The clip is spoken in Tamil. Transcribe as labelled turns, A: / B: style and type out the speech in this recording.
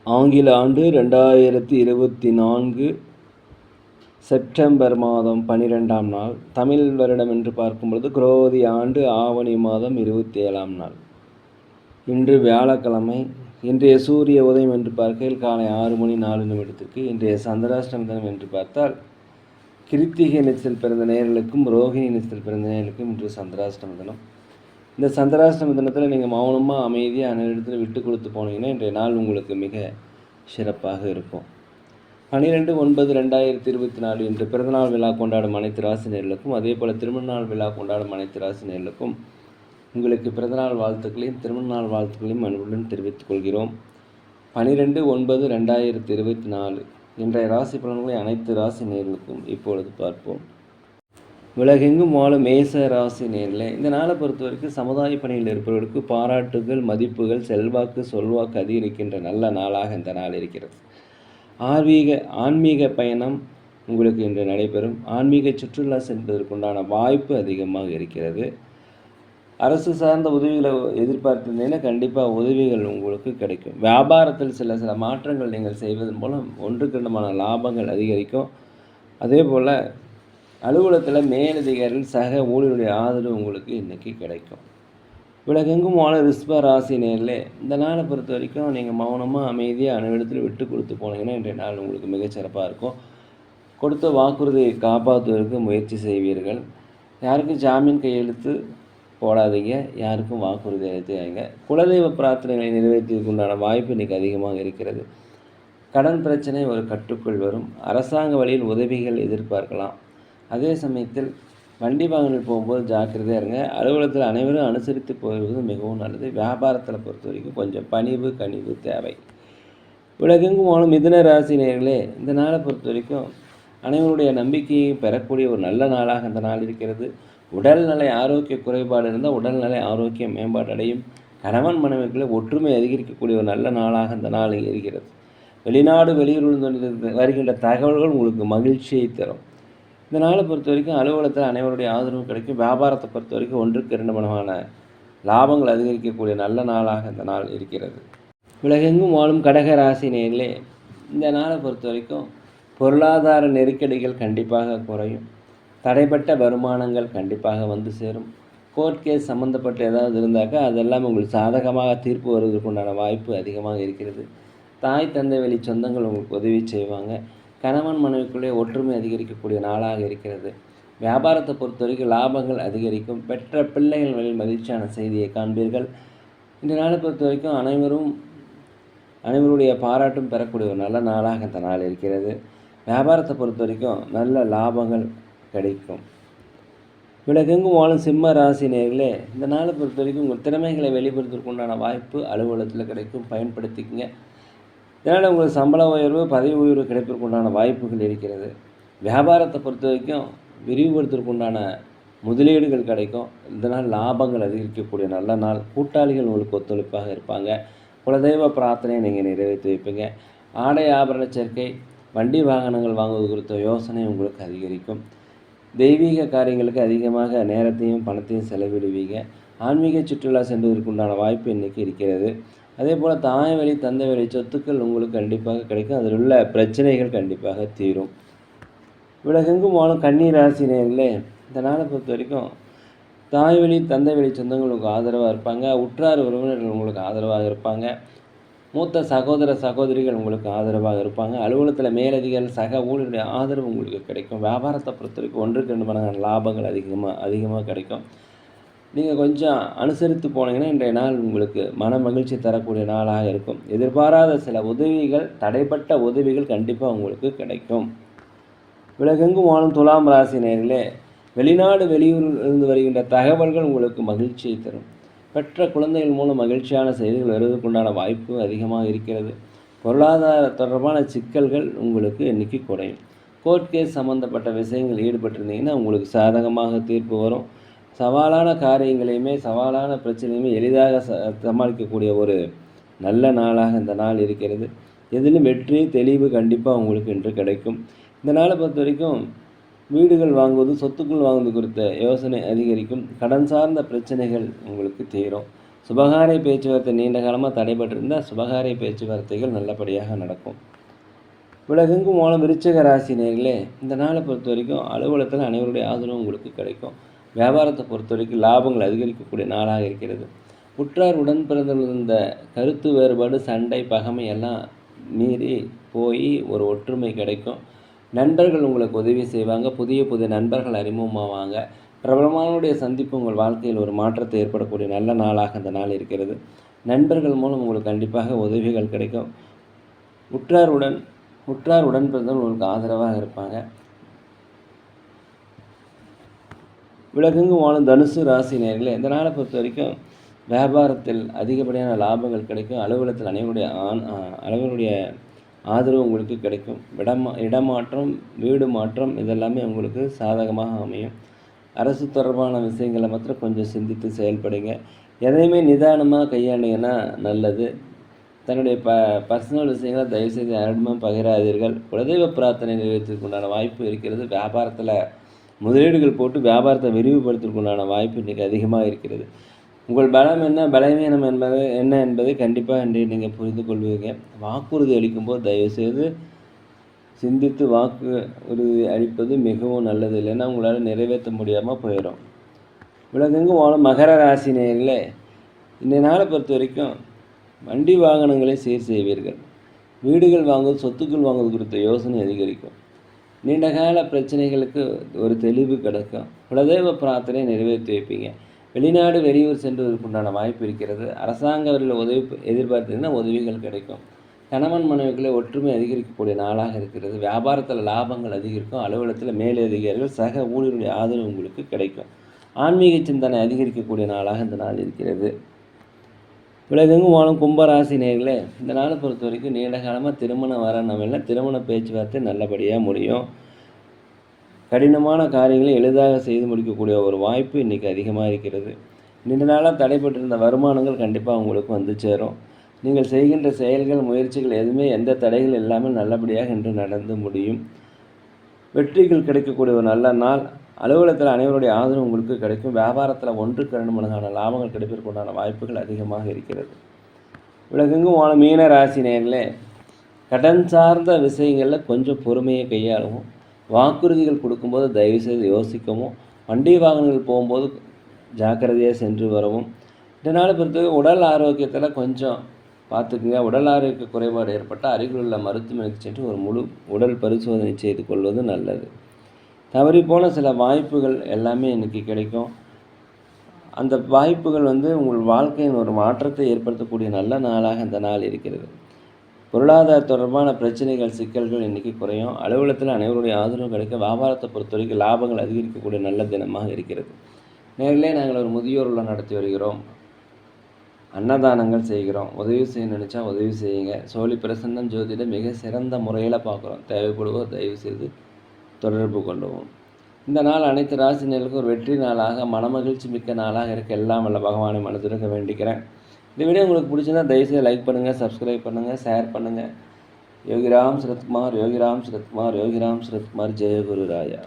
A: ஆங்கில ஆண்டு 2024 செப்டம்பர் மாதம் 12ஆம் நாள். தமிழ் வருடம் என்று பார்க்கும்பொழுது குரோதி ஆண்டு ஆவணி மாதம் 27ஆம் நாள். இன்று வியாழக்கிழமை. இன்றைய சூரிய உதயம் என்று பார்க்கையில் காலை 6 மணி 4 நிமிடத்திற்கு. இன்றைய சந்திராஷ்டம தினம் என்று பார்த்தால் கிருத்திகை நட்சத்திரத்தில் பிறந்த நேயர்களுக்கும் ரோகிணி நட்சத்திரத்தில் பிறந்த நேயர்களுக்கும் இன்று சந்திராஷ்டம தினம். இந்த சந்திராஷ்டம தினத்தில் நீங்கள் மௌனமாக அமைதியாக அனைவரிடத்தில் விட்டு கொடுத்து போனீங்கன்னா இன்றைய நாள் உங்களுக்கு மிக சிறப்பாக இருக்கும். 12/9/2024 இன்று பிறந்தநாள் விழா கொண்டாடும் அனைத்து ராசினியர்களுக்கும், அதே போல் திருமண நாள் விழா கொண்டாடும் அனைத்து ராசினியர்களுக்கும் உங்களுக்கு பிறந்தநாள் வாழ்த்துக்களையும் திருமண நாள் வாழ்த்துக்களையும் அன்புடன் தெரிவித்துக் கொள்கிறோம். 12/9/2024 இன்றைய ராசி பலன்களை அனைத்து ராசி நேயர்களுக்கும் இப்பொழுது பார்ப்போம். உலகெங்கும் வாழும் மேச ராசி நேயர்களே, இந்த நாளை பொறுத்த வரைக்கும் சமுதாய பணியில் இருப்பவர்களுக்கு பாராட்டுகள், மதிப்புகள், செல்வாக்கு, சொல்வாக்கு அதிகரிக்கின்ற நல்ல நாளாக இந்த நாள் இருக்கிறது. ஆன்மீக பயணம் உங்களுக்கு இன்று நடைபெறும். ஆன்மீக சுற்றுலா செல்வதற்குண்டான வாய்ப்பு அதிகமாக இருக்கிறது. அரசு சார்ந்த உதவிகளை எதிர்பார்த்திருந்தீங்கன்னா கண்டிப்பாக உதவிகள் உங்களுக்கு கிடைக்கும். வியாபாரத்தில் சில மாற்றங்கள் நீங்கள் செய்வதன் மூலம் ஒன்றுக்கு ரெண்டுமான லாபங்கள் அதிகரிக்கும். அதே போல் அலுவலகத்தில் மேலதிகாரிகள் சக ஊழியருடைய ஆதரவு உங்களுக்கு இன்றைக்கி கிடைக்கும். உலகெங்கும் வாழ ரிஷப ராசி நேரில் இந்த நாளை பொறுத்த வரைக்கும் நீங்கள் மௌனமாக அமைதியாக அனைவரிடத்தில் விட்டு கொடுத்து போனீங்கன்னா இன்றைய நாள் உங்களுக்கு மிகச்சிறப்பாக இருக்கும். கொடுத்த வாக்குறுதியை காப்பாற்றுவதற்கு முயற்சி செய்வீர்கள். யாருக்கும் ஜாமீன் கையெழுத்து போடாதீங்க, யாருக்கும் வாக்குறுதி அளித்தாங்க. குலதெய்வ பிரார்த்தனைகளை நிறைவேற்றுவதற்கு உண்டான வாய்ப்பு இன்றைக்கி அதிகமாக இருக்கிறது. கடன் பிரச்சனை ஒரு கட்டுக்குள் வரும். அரசாங்க வழியில் உதவிகள் எதிர்பார்க்கலாம். அதே சமயத்தில் வண்டி வாகனங்கள் போகும்போது ஜாக்கிரதையாக இருங்க. அலுவலகத்தில் அனைவரும் அனுசரித்து போவது மிகவும் நல்லது. வியாபாரத்தில் பொறுத்த வரைக்கும் கொஞ்சம் பணிவு கனிவு தேவை. உலகெங்கும் வாழும் மிதுன ராசி நேயர்களே, இந்த நாளை பொறுத்த வரைக்கும் அனைவருடைய நம்பிக்கையை பெறக்கூடிய ஒரு நல்ல நாளாக இந்த நாள் இருக்கிறது. உடல்நிலை ஆரோக்கிய குறைபாடு இருந்தால் உடல்நிலை ஆரோக்கிய மேம்பாடு அடையும். கணவன் மனைவிக்குள்ளே ஒற்றுமை அதிகரிக்கக்கூடிய ஒரு நல்ல நாளாக இந்த நாள் இருக்கிறது. வெளிநாடு வெளியூரில் வருகின்ற தகவல்கள் உங்களுக்கு மகிழ்ச்சியை தரும். இந்த நாளை பொறுத்த வரைக்கும் அலுவலகத்தில் அனைவருடைய ஆதரவு கிடைக்கும். வியாபாரத்தை பொறுத்த வரைக்கும் 1-2 மடங்கான லாபங்கள் அதிகரிக்கக்கூடிய நல்ல நாளாக இந்த நாள் இருக்கிறது. உலகெங்கும் வாழும் கடக ராசி நேயர்களே, இந்த நாளை பொறுத்த வரைக்கும் பொருளாதார நெருக்கடிகள் கண்டிப்பாக குறையும். தடைப்பட்ட வருமானங்கள் கண்டிப்பாக வந்து சேரும். கோர்ட் கேஸ் சம்மந்தப்பட்ட ஏதாவது இருந்தாக்கா அதெல்லாம் உங்களுக்கு சாதகமாக தீர்ப்பு வருவதற்குண்டான வாய்ப்பு அதிகமாக இருக்கிறது. தாய் தந்தை வழி சொந்தங்கள் உங்களுக்கு உதவி செய்வாங்க. கணவன் மனைவிக்குள்ளே ஒற்றுமை அதிகரிக்கக்கூடிய நாளாக இருக்கிறது. வியாபாரத்தை பொறுத்த வரைக்கும் லாபங்கள் அதிகரிக்கும். பெற்ற பிள்ளைகள் வழியில் மகிழ்ச்சியான செய்தியை காண்பீர்கள். இந்த நாளை பொறுத்த வரைக்கும் அனைவருடைய பாராட்டும் பெறக்கூடிய ஒரு நல்ல நாளாக இந்த நாள் இருக்கிறது. வியாபாரத்தை பொறுத்த வரைக்கும் நல்ல லாபங்கள் கிடைக்கும். உலகெங்கும் வாழும் சிம்ம ராசி நேயர்களே, இந்த நாளை பொறுத்த வரைக்கும் உங்கள் திறமைகளை வெளிப்படுத்துவதற்கு உண்டான வாய்ப்பு அலுவலகத்தில் கிடைக்கும். பயன்படுத்திக்கங்க. இதனால் உங்களுக்கு சம்பள உயர்வு, பதவி உயர்வு கிடைப்பதற்கு உண்டான வாய்ப்புகள் இருக்கிறது. வியாபாரத்தை பொறுத்த வரைக்கும் விரிவுபடுத்துவதற்கு உண்டான முதலீடுகள் கிடைக்கும். இதனால் லாபங்கள் அதிகரிக்கக்கூடிய நல்ல நாள். கூட்டாளிகள் உங்களுக்கு ஒத்துழைப்பாக இருப்பாங்க. குலதெய்வ பிரார்த்தனையை நீங்கள் நிறைவேற்றி வைப்பீங்க. ஆடை ஆபரண சேர்க்கை, வண்டி வாகனங்கள் வாங்குவது குறித்த யோசனை உங்களுக்கு அதிகரிக்கும். தெய்வீக காரியங்களுக்கு அதிகமாக நேரத்தையும் பணத்தையும் செலவிடுவீங்க. ஆன்மீக சுற்றுலா செல்வதற்குண்டான வாய்ப்பு இன்றைக்கி இருக்கிறது. அதே போல் தாய் வழி தந்தை வழி சொத்துக்கள் உங்களுக்கு கண்டிப்பாக கிடைக்கும். அதில் உள்ள பிரச்சனைகள் கண்டிப்பாக தீரும். உலகெங்கும் வாழும் கன்னி ராசி நேயர்களே, இந்த நாளை பொறுத்த வரைக்கும் தாய் வழி தந்தை வழி சொந்தங்கள் உங்களுக்கு ஆதரவாக இருப்பாங்க. உற்றார் உறவினர்கள் உங்களுக்கு ஆதரவாக இருப்பாங்க. மூத்த சகோதர சகோதரிகள் உங்களுக்கு ஆதரவாக இருப்பாங்க. அலுவலகத்தில் மேலதிகாரிகள் சக ஊழியருடைய ஆதரவு உங்களுக்கு கிடைக்கும். வியாபாரத்தை பொறுத்த வரைக்கும் 1-2 மடங்கான லாபங்கள் அதிகமாக கிடைக்கும். நீங்கள் கொஞ்சம் அனுசரித்து போனீங்கன்னா இன்றைய நாள் உங்களுக்கு மன மகிழ்ச்சி தரக்கூடிய நாளாக இருக்கும். எதிர்பாராத சில உதவிகள், தடைப்பட்ட உதவிகள் கண்டிப்பாக உங்களுக்கு கிடைக்கும். உலகெங்கும் வாழும் துலாம் ராசி நேயர்களே, வெளிநாடு வெளியூரில் இருந்து வருகின்ற தகவல்கள் உங்களுக்கு மகிழ்ச்சியை தரும். பெற்ற குழந்தைகள் மூலம் மகிழ்ச்சியான செய்திகள் வருவதற்குண்டான வாய்ப்பு அதிகமாக இருக்கிறது. பொருளாதார தொடர்பான சிக்கல்கள் உங்களுக்கு இன்றைக்கி குறையும். கோர்ட் கேஸ் சம்மந்தப்பட்ட விஷயங்கள் ஈடுபட்டிருந்தீங்கன்னா உங்களுக்கு சாதகமாக தீர்ப்பு வரும். சவாலான காரியங்களையுமே சவாலான பிரச்சனையுமே எளிதாக சமாளிக்கக்கூடிய ஒரு நல்ல நாளாக இந்த நாள் இருக்கிறது. எதிலும் வெற்றி தெளிவு கண்டிப்பாக உங்களுக்கு இன்று கிடைக்கும். இந்த நாளை பொறுத்த வரைக்கும் வீடுகள் வாங்குவது, சொத்துக்கள் வாங்குவது குறித்த யோசனை அதிகரிக்கும். கடன் சார்ந்த பிரச்சனைகள் உங்களுக்கு தீரும். சுபகாரிய பேச்சுவார்த்தை நீண்ட காலமாக தடைபட்டிருந்தால் சுபகாரிய பேச்சுவார்த்தைகள் நல்லபடியாக நடக்கும். உலகெங்கும் வாழும் விருச்சிக ராசி நேயர்களே, இந்த நாளை பொறுத்த வரைக்கும் அலுவலகத்தில் அனைவருடைய ஆதரவும் உங்களுக்கு கிடைக்கும். வியாபாரத்தை பொறுத்த வரைக்கும் லாபங்கள் அதிகரிக்கக்கூடிய நாளாக இருக்கிறது. உற்றார் உடன் பிறந்தவர்கள் இந்த கருத்து வேறுபாடு, சண்டை, பகைமை எல்லாம் மீறி போய் ஒரு ஒற்றுமை கிடைக்கும். நண்பர்கள் உங்களுக்கு உதவி செய்வாங்க. புதிய புதிய நண்பர்கள் அறிமுகமாவாங்க. பிரபலமானுடைய சந்திப்பு உங்கள் வாழ்க்கையில் ஒரு மாற்றத்தை ஏற்படக்கூடிய நல்ல நாளாக இந்த நாள் இருக்கிறது. நண்பர்கள் மூலம் உங்களுக்கு கண்டிப்பாக உதவிகள் கிடைக்கும். உற்றார் உடன் பிறந்தவர்கள் உங்களுக்கு ஆதரவாக இருப்பாங்க. உலகெங்கும் வாழும் தனுசு ராசி நேயர்களே, இந்த நாளை பொறுத்த வரைக்கும் வியாபாரத்தில் அதிகப்படியான லாபங்கள் கிடைக்கும். அலுவலகத்தில் அனைவருடைய ஆதரவு உங்களுக்கு கிடைக்கும். இடமாற்றம், வீடு மாற்றம் இதெல்லாமே உங்களுக்கு சாதகமாக அமையும். அரசு தொடர்பான விஷயங்களை மாத்திரம் கொஞ்சம் சிந்தித்து செயல்படுங்க. எதையுமே நிதானமாக கையாண்டிங்கன்னா நல்லது. தன்னுடைய பர்சனல் விஷயங்களை தயவுசெய்து யாரிடமும் பகிராதீர்கள். குலதெய்வ பிரார்த்தனை நிறைவேற்றுவதற்கு உண்டான வாய்ப்பு இருக்கிறது. வியாபாரத்தில் முதலீடுகள் போட்டு வியாபாரத்தை விரிவுபடுத்துவதற்கு உண்டான வாய்ப்பு இன்றைக்கி அதிகமாக இருக்கிறது. உங்கள் பலம் என்ன, பலவீனம் என்ன என்பதை கண்டிப்பாக இன்றைக்கு நீங்கள் புரிந்து கொள்வீங்க. வாக்குறுதி அளிக்கும்போது தயவுசெய்து சிந்தித்து வாக்குறுதி அளிப்பது மிகவும் நல்லது. இல்லைன்னா உங்களால் நிறைவேற்ற முடியாமல் போயிடும். உலகெங்கும் வாழும் மகர ராசி நேயர்களே, இந்த நாளை பொறுத்த வரைக்கும் வண்டி வாகனங்களை சீர் செய்வீர்கள். வீடுகள் வாங்குவது, சொத்துக்கள் வாங்குவது குறித்த யோசனை அதிகரிக்கும். நீண்டகால பிரச்சனைகளுக்கு ஒரு தெளிவு கிடைக்கும். குலதெய்வ பிரார்த்தனை நிறைவேற்றி வைப்பீங்க. வெளிநாடு வெளியூர் சென்றுவதற்குண்டான வாய்ப்பு இருக்கிறது. அரசாங்க வரையில் உதவி எதிர்பார்த்தீங்கன்னா உதவிகள் கிடைக்கும். கணவன் மனைவிகளை ஒற்றுமை அதிகரிக்கக்கூடிய நாளாக இருக்கிறது. வியாபாரத்தில் லாபங்கள் அதிகரிக்கும். அலுவலகத்தில் மேலதிகாரிகள் சக ஊழியருடைய ஆதரவு உங்களுக்கு கிடைக்கும். ஆன்மீக சிந்தனை அதிகரிக்கக்கூடிய நாளாக இந்த நாள் இருக்கிறது. உலகெங்கும் வாழும் கும்பராசி நேயர்களே, இந்த நாளை பொறுத்த வரைக்கும் நீண்ட காலமாக திருமணம் வர நம்ம திருமண பேச்சுவார்த்தை நல்லபடியாக முடியும். கடினமான காரியங்களை எளிதாக செய்து முடிக்கக்கூடிய ஒரு வாய்ப்பு இன்றைக்கி அதிகமாக இருக்கிறது. நீண்ட நாளாக தடைப்பட்டிருந்த வருமானங்கள் கண்டிப்பாக உங்களுக்கு வந்து சேரும். நீங்கள் செய்கின்ற செயல்கள், முயற்சிகள் எதுவுமே எந்த தடைகள் இல்லாமல் நல்லபடியாக இன்று நடந்து முடியும். வெற்றிகள் கிடைக்கக்கூடிய ஒரு நல்ல நாள். அலுவலகத்தில் அனைவருடைய ஆதரவு உங்களுக்கு கிடைக்கும். வியாபாரத்தில் 1-2 மடங்கான லாபங்கள் கிடைப்பதற்குண்டான வாய்ப்புகள் அதிகமாக இருக்கிறது. உலகெங்கும் வாழும் மீன ராசி நேயர்களே, கடன் சார்ந்த விஷயங்களில் கொஞ்சம் பொறுமையை கையாளவும், வாக்குறுதிகள் கொடுக்கும்போது தயவுசெய்து யோசிக்கவும், வண்டி வாகனங்கள் போகும்போது ஜாக்கிரதையாக சென்று வரவும். இந்த நாளை பொறுத்தவரை உடல் ஆரோக்கியத்தில் கொஞ்சம் பார்த்துக்குங்க. உடல் ஆரோக்கிய குறைபாடு ஏற்பட்டால் அருகிலுள்ள மருத்துவமனைக்கு சென்று ஒரு முழு உடல் பரிசோதனை செய்து கொள்வது நல்லது. தவறிப்போன சில வாய்ப்புகள் எல்லாமே இன்றைக்கி கிடைக்கும். அந்த வாய்ப்புகள் உங்கள் வாழ்க்கையின் ஒரு மாற்றத்தை ஏற்படுத்தக்கூடிய நல்ல நாளாக இந்த நாள் இருக்கிறது. பொருளாதார தொடர்பான பிரச்சனைகள், சிக்கல்கள் இன்றைக்கி குறையும். அலுவலகத்தில் அனைவருடைய ஆதரவு கிடைக்க வியாபாரத்தை பொறுத்த வரைக்கும் லாபங்கள் அதிகரிக்கக்கூடிய நல்ல தினமாக இருக்கிறது. நேரிலே நாங்கள் ஒரு முதியோர் இல்லம் நடத்தி வருகிறோம். அன்னதானங்கள் செய்கிறோம். உதவி செய்ய நினச்சா உதவி செய்யுங்க. சோழி பிரசன்னம் ஜோதிட மிக சிறந்த முறையில் பார்க்குறோம். தேவைப்படுவோர் தயவு செய்து தொடர்பு கொள்வோம். இந்த நாள் அனைத்து ராசினர்களுக்கும் ஒரு வெற்றி நாளாக, மனமகிழ்ச்சி மிக்க நாளாக இருக்க எல்லாம் வல்ல பகவானை மனதிருக்க வேண்டிக்கிறேன். இந்த வீடியோ உங்களுக்கு பிடிச்சிருந்தா தயவுசெய்து லைக் பண்ணுங்கள், சப்ஸ்கிரைப் பண்ணுங்கள், ஷேர் பண்ணுங்கள். யோகிராம் சரத்குமார், யோகிராம் சரத்குமார், யோகிராம் சரத்குமார். ஜெய குரு ராயா.